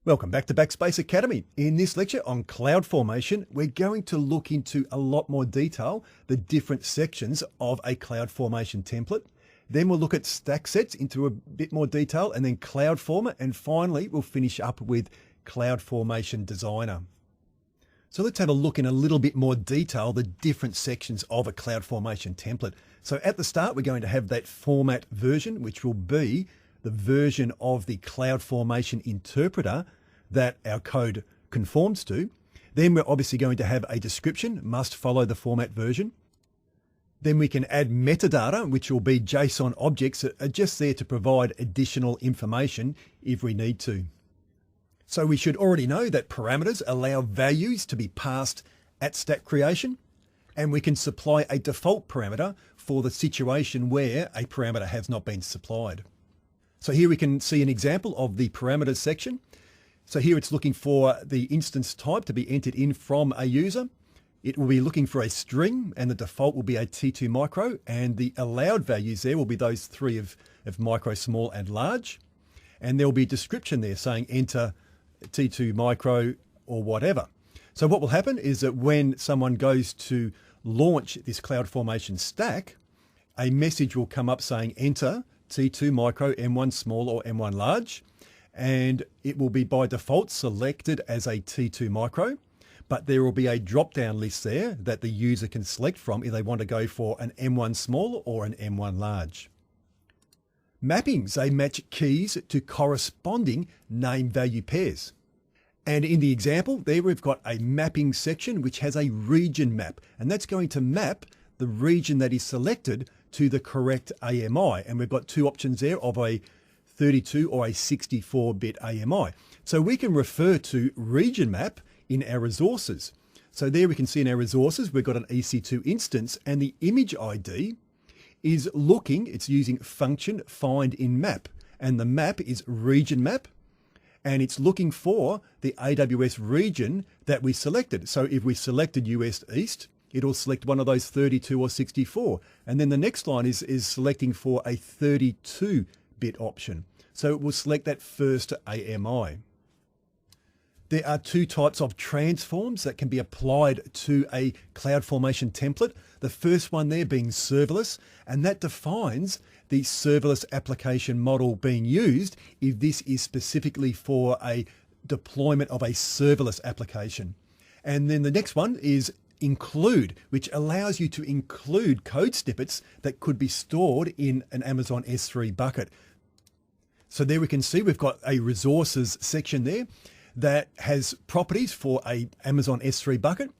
Welcome back to Backspace Academy. In this lecture on CloudFormation, we're going to look into a lot more detail the different sections of a CloudFormation template. Then we'll look at stack sets into a bit more detail, and then CloudFormer, and finally we'll finish up with CloudFormation Designer. So let's have a look in a little bit more detail the different sections of a CloudFormation template. So at the start, we're going to have that format version, which will be the version of the CloudFormation interpreter that our code conforms to. Then we're obviously going to have a description, must follow the format version. Then we can add metadata, which will be JSON objects that are just there to provide additional information if we need to. So we should already know that parameters allow values to be passed at stack creation, and we can supply a default parameter for the situation where a parameter has not been supplied. So here we can see an example of the parameters section. So here it's looking for the instance type to be entered in from a user. It will be looking for a string, and the default will be a T2 micro, and the allowed values there will be those three of micro, small and large. And there will be a description there saying enter T2 micro or whatever. So what will happen is that when someone goes to launch this CloudFormation stack, a message will come up saying enter T2 micro, M1 small or M1 large, and it will be by default selected as a T2 micro, but there will be a drop-down list there that the user can select from if they want to go for an M1 small or an M1 large. Mappings, they match keys to corresponding name value pairs. And in the example there, we've got a mapping section which has a region map, and that's going to map the region that is selected to the correct AMI. And we've got two options there of a 32 or a 64-bit AMI. So we can refer to region map in our resources. So there we can see in our resources, we've got an EC2 instance, and the image ID is it's using function find in map, and the map is region map, and it's looking for the AWS region that we selected. So if we selected US East, it'll select one of those 32 or 64. And then the next line is selecting for a 32-bit option. So it will select that first AMI. There are two types of transforms that can be applied to a CloudFormation template. The first one there being serverless, and that defines the serverless application model being used if this is specifically for a deployment of a serverless application. And then the next one is include, which allows you to include code snippets that could be stored in an Amazon S3 bucket. So there we can see we've got a resources section there that has properties for a Amazon S3 bucket,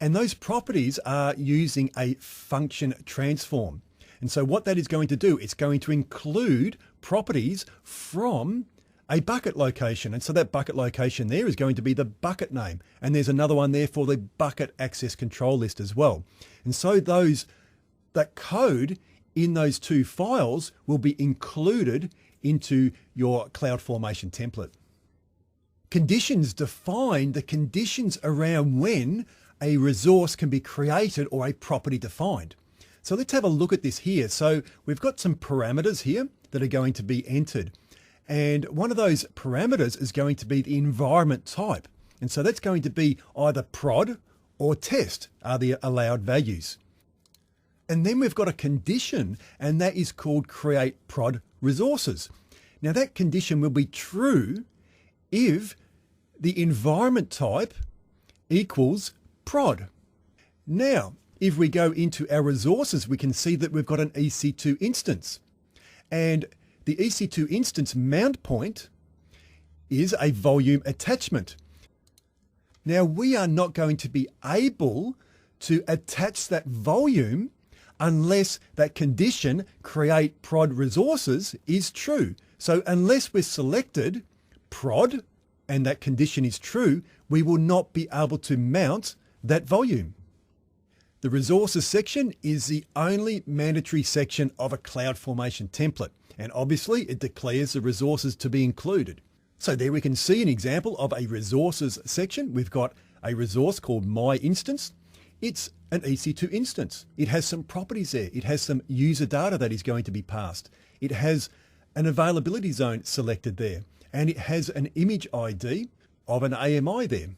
and those properties are using a function transform. And so what that is going to do, it's going to include properties from a bucket location. And so that bucket location there is going to be the bucket name. And there's another one there for the bucket access control list as well. And so that code in those two files will be included into your CloudFormation template. Conditions define the conditions around when a resource can be created or a property defined. So let's have a look at this here. So we've got some parameters here that are going to be entered. And one of those parameters is going to be the environment type. And so that's going to be either prod or test are the allowed values. And then we've got a condition, and that is called create prod resources. Now that condition will be true if the environment type equals prod. Now, if we go into our resources, we can see that we've got an EC2 instance, and the EC2 instance mount point is a volume attachment. Now we are not going to be able to attach that volume unless that condition create prod resources is true. So unless we're selected prod and that condition is true, we will not be able to mount that volume. The resources section is the only mandatory section of a CloudFormation template, and obviously it declares the resources to be included. So there we can see an example of a resources section. We've got a resource called My Instance. It's an EC2 instance. It has some properties there. It has some user data that is going to be passed. It has an availability zone selected there. and it has an image ID of an AMI there.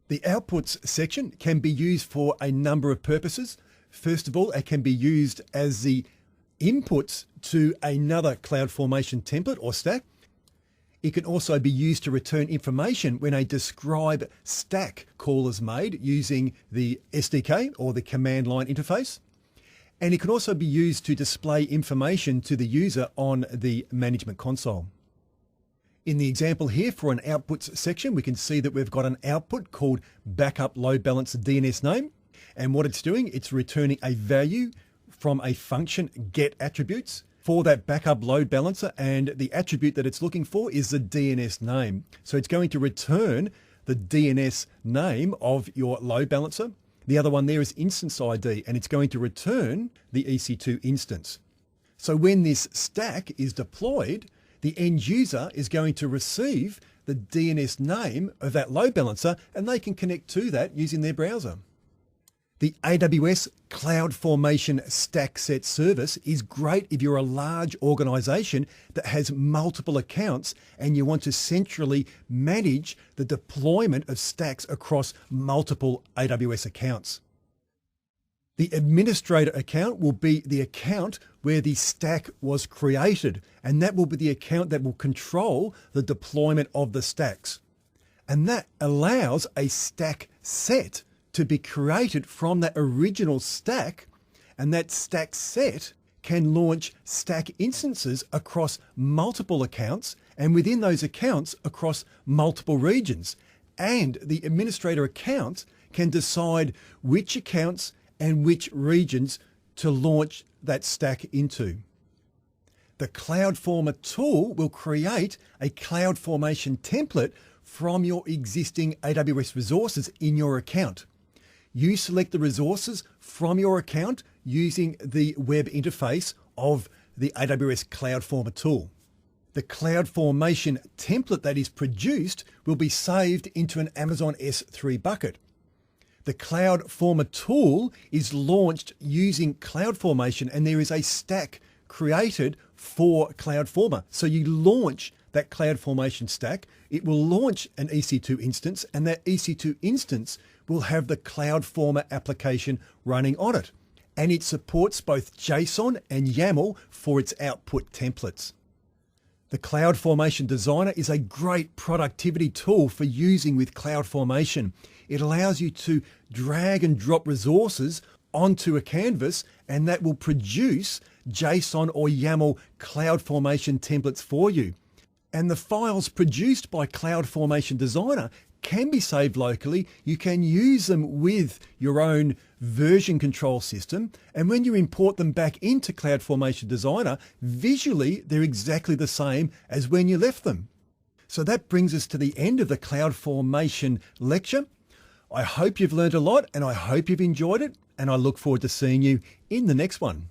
The outputs section can be used for a number of purposes. First of all, it can be used as the inputs to another CloudFormation template or stack. It can also be used to return information when a describe stack call is made using the SDK or the command line interface. And it can also be used to display information to the user on the management console. In the example here for an outputs section, we can see that we've got an output called backup load balancer DNS name. And what it's doing, it's returning a value from a function get attributes for that backup load balancer. And the attribute that it's looking for is the DNS name. So it's going to return the DNS name of your load balancer. The other one there is instance ID, and it's going to return the EC2 instance. So when this stack is deployed, the end user is going to receive the DNS name of that load balancer, and they can connect to that using their browser. The AWS CloudFormation Stack Set service is great if you're a large organization that has multiple accounts and you want to centrally manage the deployment of stacks across multiple AWS accounts. The administrator account will be the account where the stack was created, and that will be the account that will control the deployment of the stacks. And that allows a stack set to be created from that original stack, and that stack set can launch stack instances across multiple accounts, and within those accounts across multiple regions. And the administrator account can decide which accounts and which regions to launch that stack into. The CloudFormer tool will create a CloudFormation template from your existing AWS resources in your account. You select the resources from your account using the web interface of the AWS CloudFormer tool. The CloudFormation template that is produced will be saved into an Amazon S3 bucket. The CloudFormer tool is launched using CloudFormation, and there is a stack created for CloudFormer. So you launch that CloudFormation stack, it will launch an EC2 instance, and that EC2 instance will have the CloudFormer application running on it. And it supports both JSON and YAML for its output templates. The CloudFormation Designer is a great productivity tool for using with CloudFormation. It allows you to drag and drop resources onto a canvas, and that will produce JSON or YAML CloudFormation templates for you. And the files produced by CloudFormation Designer can be saved locally. You can use them with your own version control system. And when you import them back into CloudFormation Designer, visually, they're exactly the same as when you left them. So that brings us to the end of the CloudFormation lecture. I hope you've learned a lot, and I hope you've enjoyed it. And I look forward to seeing you in the next one.